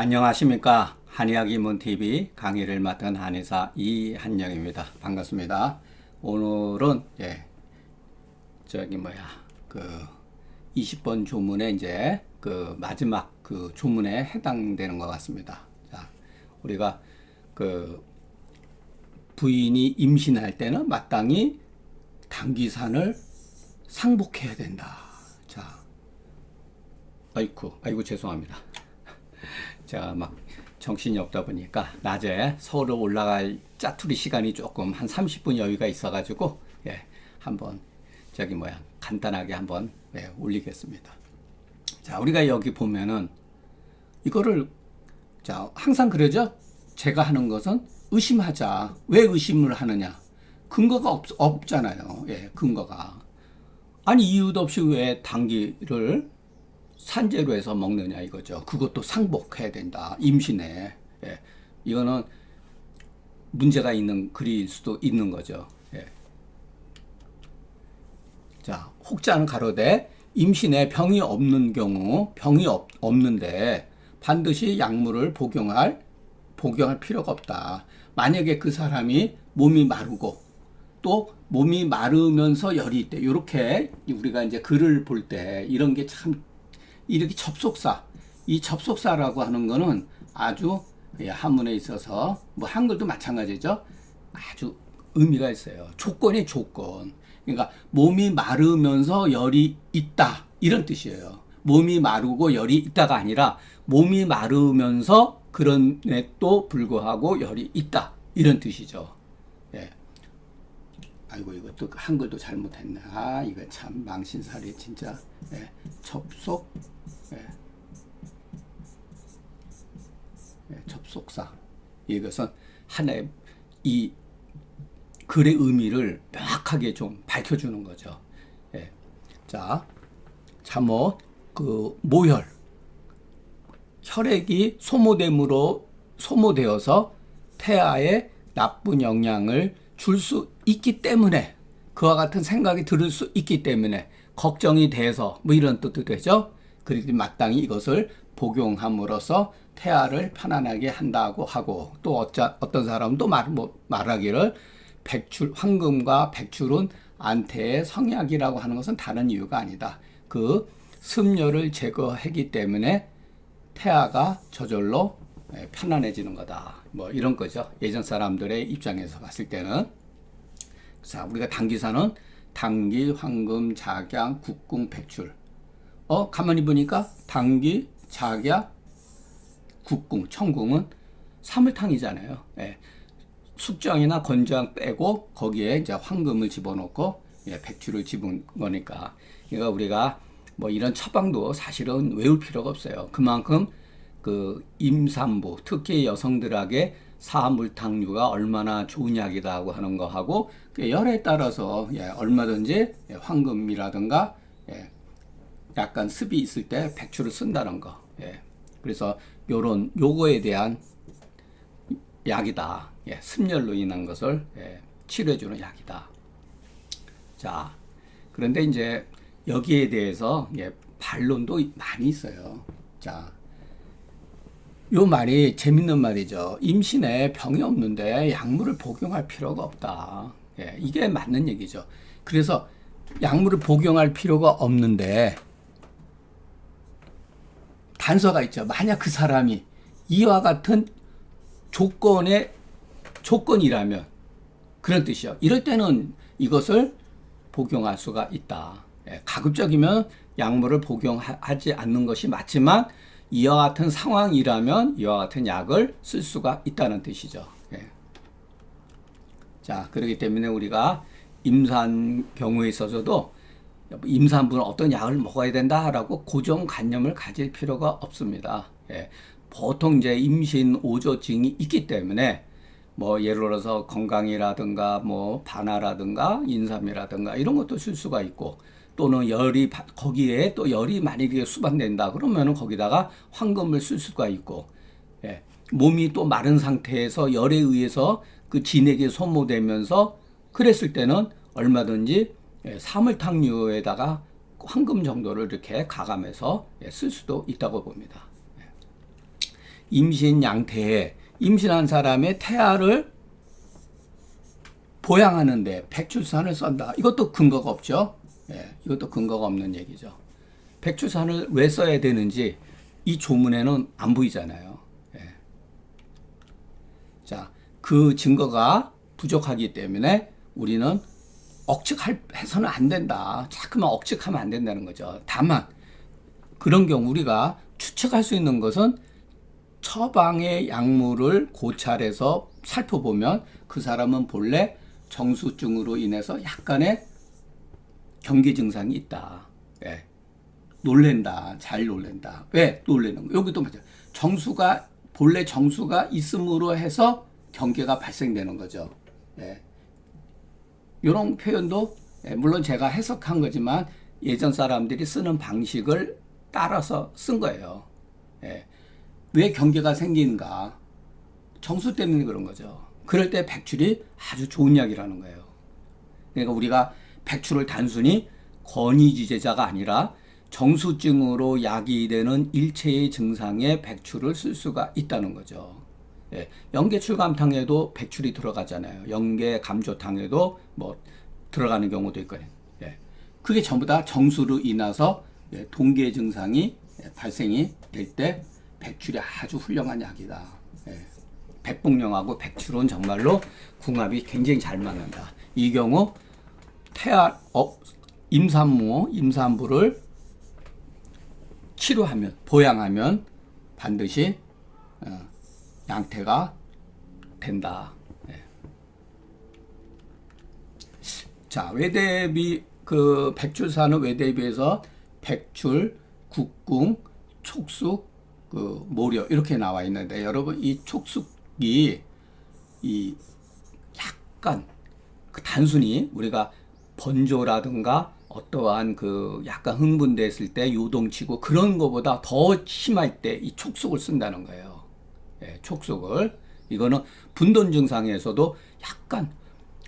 안녕하십니까. 한의학입문TV 강의를 맡은 한의사 이한영입니다. 반갑습니다. 오늘은 그 20번 조문에 이제 그 마지막 그 조문에 해당되는 것 같습니다. 자, 우리가 그 부인이 임신할 때는 마땅히 당귀산을 상복해야 된다. 자, 아이고 죄송합니다. 제가 막 정신이 없다 보니까 낮에 서울로 올라갈 짜투리 시간이 조금 한 30분 여유가 있어가지고 한번 간단하게 한번 올리겠습니다. 자, 우리가 여기 보면은 이거를 항상 그러죠. 제가 하는 것은 의심하자. 왜 의심을 하느냐? 근거가 없잖아요. 근거가. 아니 이유도 없이 왜 당귀를 산재로 해서 먹느냐 이거죠. 그것도 상복해야 된다. 임신에. 이거는 문제가 있는 글일 수도 있는 거죠. 자, 혹자는 가로되 임신에 병이 없는 경우, 없는데 반드시 약물을 복용할 필요가 없다. 만약에 그 사람이 몸이 마르고 또 몸이 마르면서 열이 있대. 이렇게 우리가 이제 글을 볼 때 이런 게 참 이렇게 이 접속사라고 하는 거는 아주 한문에 있어서 뭐 한글도 마찬가지죠. 아주 의미가 있어요. 조건이 조건. 그러니까 몸이 마르면서 열이 있다 이런 뜻이에요. 몸이 마르고 열이 있다가 아니라 몸이 마르면서 그런에도 불구하고 열이 있다 이런 뜻이죠. 아이고 이것도 한글도 잘못했네. 아 이거 참 망신살이 진짜. 접속. 접속사. 이것은 하나의 이 글의 의미를 명확하게 좀 밝혀주는 거죠. 자, 잠옷 그 모혈. 혈액이 소모되어서 태아에 나쁜 영향을 줄 수 있기 때문에 그와 같은 생각이 들을 수 있기 때문에 걱정이 돼서 뭐 이런 뜻도 되죠. 그리고 마땅히 이것을 복용함으로써 태아를 편안하게 한다고 하고 또 어떤 사람도 말하기를 황금과 백출은 안태의 성약이라고 하는 것은 다른 이유가 아니다. 그 습열을 제거하기 때문에 태아가 저절로 편안해지는 거다. 뭐 이런 거죠. 예전 사람들의 입장에서 봤을 때는. 자, 우리가 당귀산은 당귀, 황금, 작약, 국궁, 백출. 가만히 보니까 당귀, 작약, 국궁, 청궁은 사물탕이잖아요. 숙정이나 건장 빼고 거기에 이제 황금을 집어넣고 백출을 집어넣으니까. 그러니까 우리가 뭐 이런 처방도 사실은 외울 필요가 없어요. 그만큼 그 임산부, 특히 여성들에게 사물탕류가 얼마나 좋은 약이다고 하는 거하고 열에 따라서 얼마든지 황금이라든가 약간 습이 있을 때 백출을 쓴다는 거. 그래서 요거에 대한 약이다. 습열로 인한 것을 치료해주는 약이다. 자, 그런데 이제 여기에 대해서 반론도 많이 있어요. 자, 요 말이 재밌는 말이죠. 임신에 병이 없는데 약물을 복용할 필요가 없다. 이게 맞는 얘기죠. 그래서 약물을 복용할 필요가 없는데 단서가 있죠. 만약 그 사람이 이와 같은 조건이라면 그런 뜻이요. 이럴 때는 이것을 복용할 수가 있다. 가급적이면 약물을 복용하지 않는 것이 맞지만 이와 같은 상황이라면 이와 같은 약을 쓸 수가 있다는 뜻이죠. 자, 그렇기 때문에 우리가 임산 경우에 있어서도 임산부는 어떤 약을 먹어야 된다라고 고정관념을 가질 필요가 없습니다. 보통 이제 임신 오조증이 있기 때문에 뭐 예를 들어서 건강이라든가 뭐 반화라든가 인삼이라든가 이런 것도 쓸 수가 있고 또는 거기에 또 열이 만약에 수반된다 그러면은 거기다가 황금을 쓸 수가 있고 몸이 또 마른 상태에서 열에 의해서 그 진액이 소모되면서 그랬을 때는 얼마든지 사물탕류에다가 황금 정도를 이렇게 가감해서 쓸 수도 있다고 봅니다. 임신 양태에 임신한 사람의 태아를 보양하는데 백출산을 쓴다. 이것도 근거가 없죠. 예, 이것도 근거가 없는 얘기죠. 백출산을 왜 써야 되는지 이 조문에는 안 보이잖아요. 예. 자, 그 증거가 부족하기 때문에 우리는 억측해서는 안 된다. 자꾸만 억측하면 안 된다는 거죠. 다만 그런 경우 우리가 추측할 수 있는 것은 처방의 약물을 고찰해서 살펴보면 그 사람은 본래 정수증으로 인해서 약간의 경계 증상이 있다. 예. 놀랜다. 잘 놀랜다. 왜 놀래는 거? 여기도 맞아요. 본래 정수가 있음으로 해서 경계가 발생되는 거죠. 예. 이런 표현도 물론 제가 해석한 거지만 예전 사람들이 쓰는 방식을 따라서 쓴 거예요. 예. 왜 경계가 생기는가? 정수 때문에 그런 거죠. 그럴 때 백출이 아주 좋은 약이라는 거예요. 그러니까 우리가 백출을 단순히 권위지제자가 아니라 정수증으로 야기되는 일체의 증상에 백출을 쓸 수가 있다는 거죠. 예, 영계출감탕에도 백출이 들어가잖아요. 영계감조탕에도 뭐 들어가는 경우도 있거든요. 예, 그게 전부 다 정수로 인해서 동계 증상이 발생이 될 때 백출이 아주 훌륭한 약이다. 예, 백복령하고 백출은 정말로 궁합이 굉장히 잘 맞는다. 이 경우 임산부를 치료하면 보양하면 반드시 양태가 된다. 예. 자, 외대비 그 백출산은 외대비에서 백출, 국궁, 촉숙, 그 모려 이렇게 나와 있는데 여러분 이 촉숙이 이 약간 그 단순히 우리가 번조라든가 어떠한 그 약간 흥분됐을 때 요동치고 그런 것보다 더 심할 때 이 촉숙을 쓴다는 거예요. 예, 촉숙을. 이거는 분돈 증상에서도 약간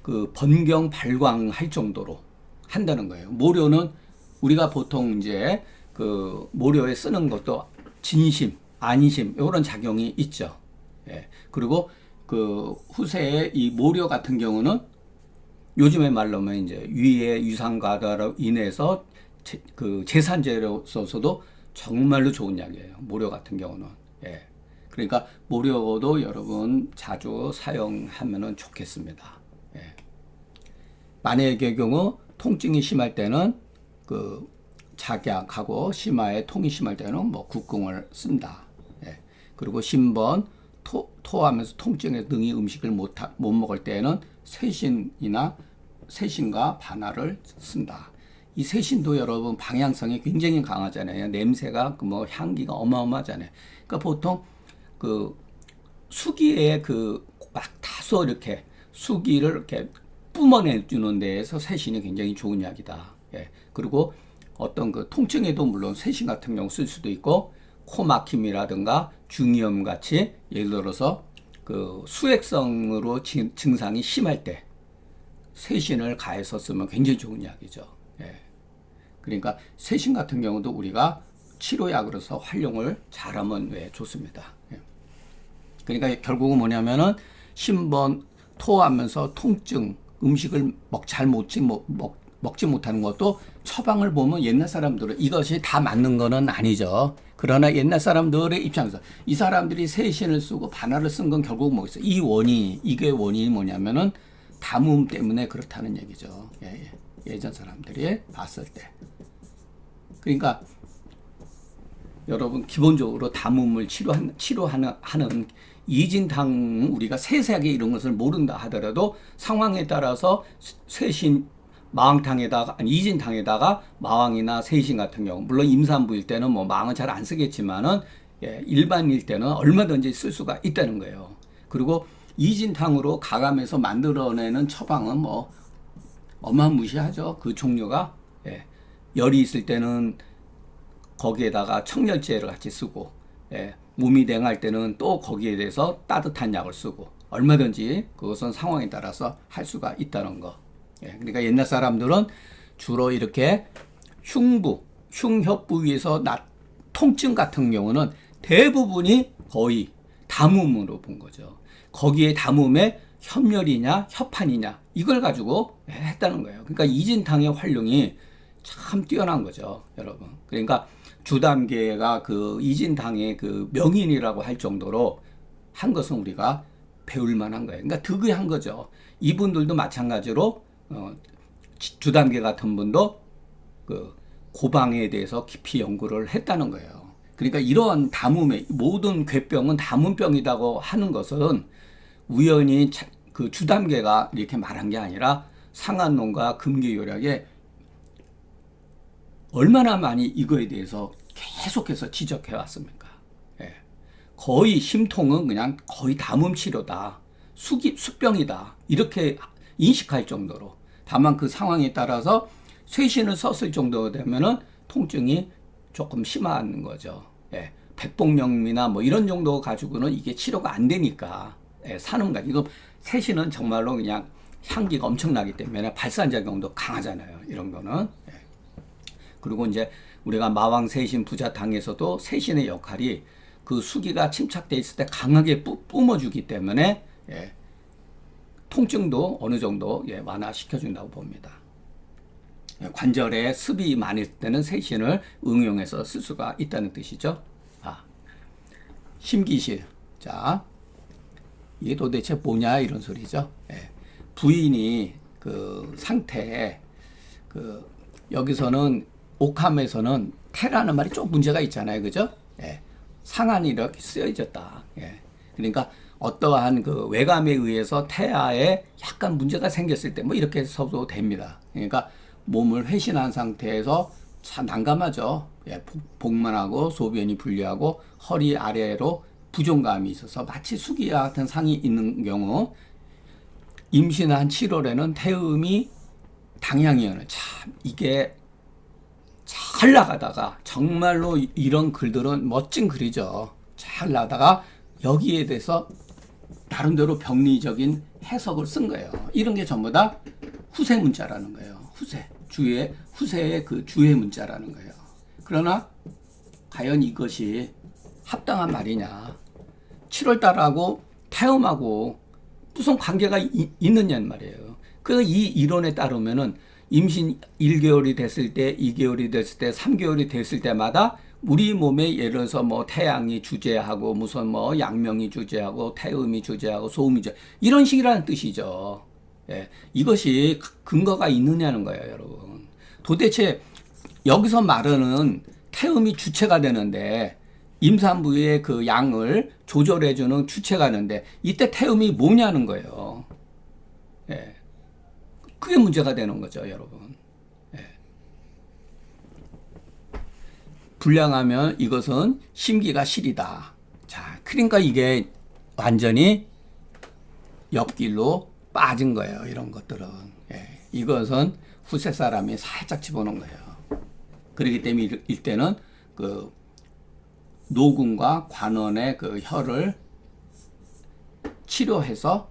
그 번경 발광할 정도로 한다는 거예요. 모료는 우리가 보통 이제 그 모료에 쓰는 것도 진심, 안심 이런 작용이 있죠. 예, 그리고 그 후세의 이 모료 같은 경우는 요즘의 말로 하면 이제 위의 유산과다로 인해서 그 제산제로서도 정말로 좋은 약이에요. 모료 같은 경우는. 예. 그러니까 모료도 여러분 자주 사용하면 좋겠습니다. 예. 만약의 경우 통증이 심할 때는 그 작약하고 심화에 통이 심할 때는 뭐 국궁을 쓴다. 예. 그리고 신번 토하면서 통증에 능히 음식을 못 먹을 때는 세신과 반화를 쓴다. 이 세신도 여러분 방향성이 굉장히 강하잖아요. 냄새가 뭐 향기가 어마어마하잖아요. 그러니까 보통 그 수기에 그 막 다소 이렇게 수기를 이렇게 뿜어내 주는 데에서 세신이 굉장히 좋은 약이다. 예. 그리고 어떤 그 통증에도 물론 세신 같은 경우 쓸 수도 있고 코 막힘이라든가 중이염 같이 예를 들어서 그 수액성으로 증상이 심할 때 세신을 가해서 쓰면 굉장히 좋은 약이죠. 예. 그러니까 세신 같은 경우도 우리가 치료약으로서 활용을 잘하면 좋습니다. 예. 그러니까 결국은 뭐냐면은 신번 토하면서 통증 음식을 먹지 못하는 것도 처방을 보면 옛날 사람들은 이것이 다 맞는 거는 아니죠. 그러나 옛날 사람들의 입장에서 이 사람들이 세신을 쓰고 반화를 쓴 건 결국 뭐겠어요? 이게 원인이 뭐냐면은 담음 때문에 그렇다는 얘기죠. 예전 사람들이 봤을 때. 그러니까 여러분 기본적으로 담음을 치료하는 이진탕 우리가 세세하게 이런 것을 모른다 하더라도 상황에 따라서 세신 마왕탕에다가 아니 이진탕에다가 마왕이나 세신 같은 경우 물론 임산부일 때는 뭐 마왕은 잘 안 쓰겠지만은 일반일 때는 얼마든지 쓸 수가 있다는 거예요. 그리고 이진탕으로 가감해서 만들어내는 처방은 뭐 어마무시하죠. 그 종류가 열이 있을 때는 거기에다가 청열제를 같이 쓰고 몸이 냉할 때는 또 거기에 대해서 따뜻한 약을 쓰고 얼마든지 그것은 상황에 따라서 할 수가 있다는 거. 그러니까 옛날 사람들은 주로 이렇게 흉부, 흉협 부위에서 통증 같은 경우는 대부분이 거의 담음으로 본 거죠. 거기에 담음에 협렬이냐 협판이냐 이걸 가지고 했다는 거예요. 그러니까 이진탕의 활용이 참 뛰어난 거죠, 여러분. 그러니까 주담계가 그 이진탕의 그 명인이라고 할 정도로 한 것은 우리가 배울 만한 거예요. 그러니까 득의한 거죠. 이분들도 마찬가지로 주담계 같은 분도 그 고방에 대해서 깊이 연구를 했다는 거예요. 그러니까 이러한 담음의 모든 괴병은 담음병이라고 하는 것은 우연히 그 주담계가 이렇게 말한 게 아니라 상한론과 금계요략에 얼마나 많이 이거에 대해서 계속해서 지적해 왔습니까? 예. 거의 심통은 그냥 거의 담음 치료다, 수병이다 이렇게 인식할 정도로. 다만 그 상황에 따라서 쇠신을 썼을 정도 되면은 통증이 조금 심한 거죠. 예. 백복령이나 뭐 이런 정도 가지고는 이게 치료가 안 되니까 사는 거지. 이거 쇠신은 정말로 그냥 향기가 엄청나기 때문에 발산작용도 강하잖아요. 이런 거는. 예. 그리고 이제 우리가 마왕 세신 부자탕에서도 세신의 역할이 그 수기가 침착돼 있을 때 강하게 뿜어주기 때문에 통증도 어느 정도 완화시켜준다고 봅니다. 관절에 습이 많을 때는 세신을 응용해서 쓸 수가 있다는 뜻이죠. 심기실. 자, 이게 도대체 뭐냐 이런 소리죠. 부인이 그 상태에 여기서는 옥함에서는 태라는 말이 좀 문제가 있잖아요, 그죠? 상한이 이렇게 쓰여졌다. 그러니까 어떠한 그 외감에 의해서 태아에 약간 문제가 생겼을 때 뭐 이렇게 써도 됩니다. 그러니까 몸을 회신한 상태에서 참 난감하죠. 복만하고 소변이 불리하고 허리 아래로 부종감이 있어서 마치 수기와 같은 상이 있는 경우 임신한 7월에는 태음이 당양이어는 참 이게 잘 나가다가 정말로 이런 글들은 멋진 글이죠. 잘 나가다가 여기에 대해서 나름대로 병리적인 해석을 쓴 거예요. 이런 게 전부 다 후세 문자라는 거예요. 후세의 그 주의 문자라는 거예요. 그러나 과연 이것이 합당한 말이냐? 7월달하고 태음하고 무슨 관계가 있느냐는 말이에요. 그 이 이론에 따르면은 임신 1개월이 됐을 때, 2개월이 됐을 때, 3개월이 됐을 때마다 우리 몸에 예를 들어서 뭐 태양이 주재하고 무슨 뭐 양명이 주재하고 태음이 주재하고 소음이 주재 이런 식이라는 뜻이죠. 이것이 근거가 있느냐는 거예요, 여러분. 도대체 여기서 말하는 태음이 주체가 되는데 임산부의 그 양을 조절해주는 주체가 되는데 이때 태음이 뭐냐는 거예요. 그게 문제가 되는 거죠, 여러분. 불량하면 이것은 심기가 실이다. 자, 그러니까 이게 완전히 옆길로 빠진 거예요, 이런 것들은. 이것은 후세 사람이 살짝 집어넣은 거예요. 그렇기 때문에 이때는 그 노군과 관원의 그 혀를 치료해서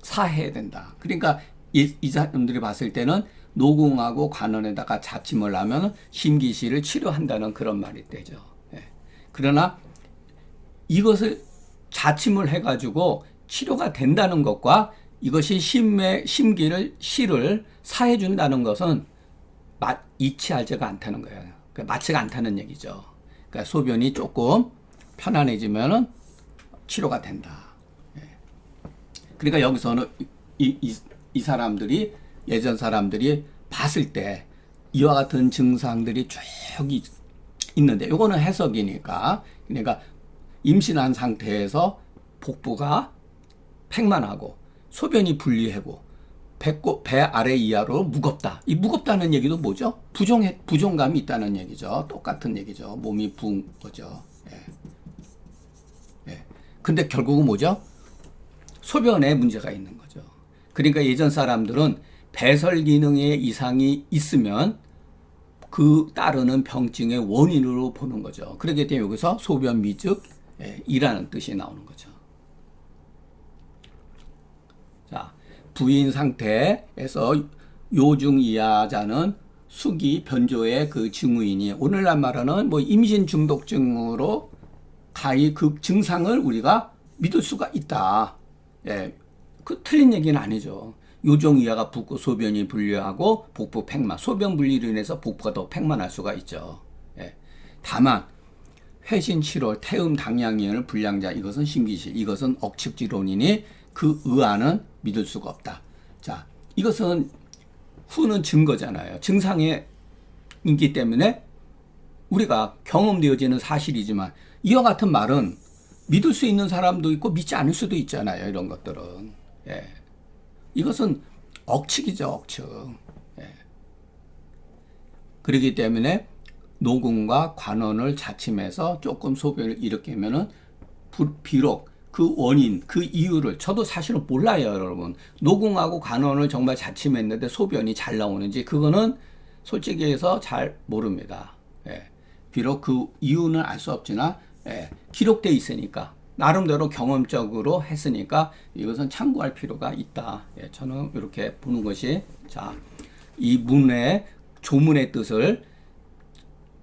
사해야 된다. 그러니까 이 사람들이 봤을 때는 노궁하고 관원에다가 자침을 하면 심기실을 치료한다는 그런 말이 되죠. 그러나 이것을 자침을 해가지고 치료가 된다는 것과 이것이 심기를 실을 사해준다는 것은 이치하지가 않다는 거예요. 그러니까 맞지가 않다는 얘기죠. 그러니까 소변이 조금 편안해지면은 치료가 된다. 그러니까 여기서는 이 사람들이 예전 사람들이 봤을 때 이와 같은 증상들이 쭉 있는데 이거는 해석이니까 그러니까 임신한 상태에서 복부가 팽만하고 소변이 불리하고 배 아래 이하로 무겁다. 이 무겁다는 얘기도 뭐죠? 부종감이 있다는 얘기죠. 똑같은 얘기죠. 몸이 부은 거죠. 근데 결국은 뭐죠? 소변에 문제가 있는 거죠. 그러니까 예전 사람들은 배설 기능에 이상이 있으면 그 따르는 병증의 원인으로 보는 거죠. 그렇기 때문에 여기서 소변 미증이라는 뜻이 나오는 거죠. 자, 부인 상태에서 요중 이하자는 수기 변조의 그 증후인이 오늘날 말하는 뭐 임신 중독증으로 가히 그 증상을 우리가 믿을 수가 있다. 예, 그 틀린 얘기는 아니죠. 요종이하가 붓고 소변이 분류하고 복부 팽만, 소변 분리로 인해서 복부가 더 팽만할 수가 있죠. 예. 다만 회신 7월 태음 당양이온을 불량자 이것은 신기실 이것은 억측지론이니 그 의안은 믿을 수가 없다. 자, 이것은 후는 증거잖아요. 증상의 있기 때문에 우리가 경험되어지는 사실이지만 이와 같은 말은 믿을 수 있는 사람도 있고 믿지 않을 수도 있잖아요. 이런 것들은. 예. 이것은 억측이죠. 억측. 예. 그렇기 때문에 노궁과 관원을 자침해서 조금 소변을 일으키면은 비록 그 원인, 그 이유를 저도 사실은 몰라요, 여러분. 노궁하고 관원을 정말 자침했는데 소변이 잘 나오는지 그거는 솔직히 해서 잘 모릅니다. 예. 비록 그 이유는 알 수 없지만 예. 기록돼 있으니까 나름대로 경험적으로 했으니까 이것은 참고할 필요가 있다. 예. 저는 이렇게 보는 것이 자, 이 문의 조문의 뜻을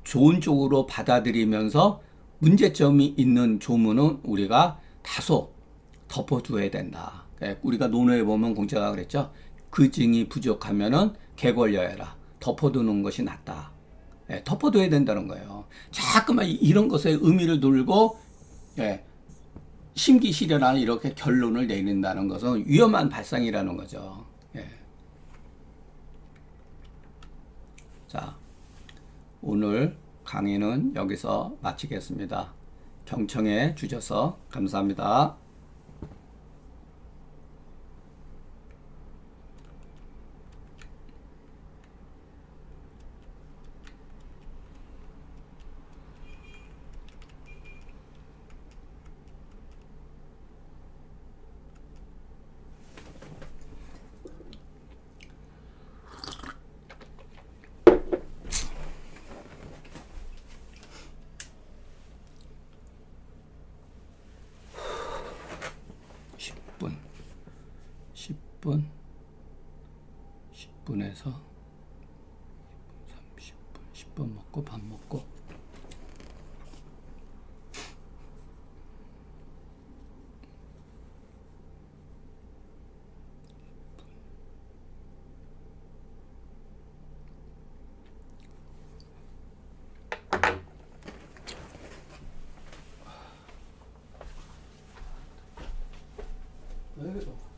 좋은 쪽으로 받아들이면서 문제점이 있는 조문은 우리가 다소 덮어두어야 된다. 우리가 논어에 보면 공자가 그랬죠. 그 증이 부족하면은 개걸려해라. 덮어두는 것이 낫다. 덮어둬야 된다는 거예요. 자꾸만 이런 것에 의미를 두고 심기실현한 이렇게 결론을 내린다는 것은 위험한 발상이라는 거죠. 자, 오늘 강의는 여기서 마치겠습니다. 경청해 주셔서 감사합니다. 10분, 10분에서 30분, 10분 먹고 밥 먹고 왜 그래?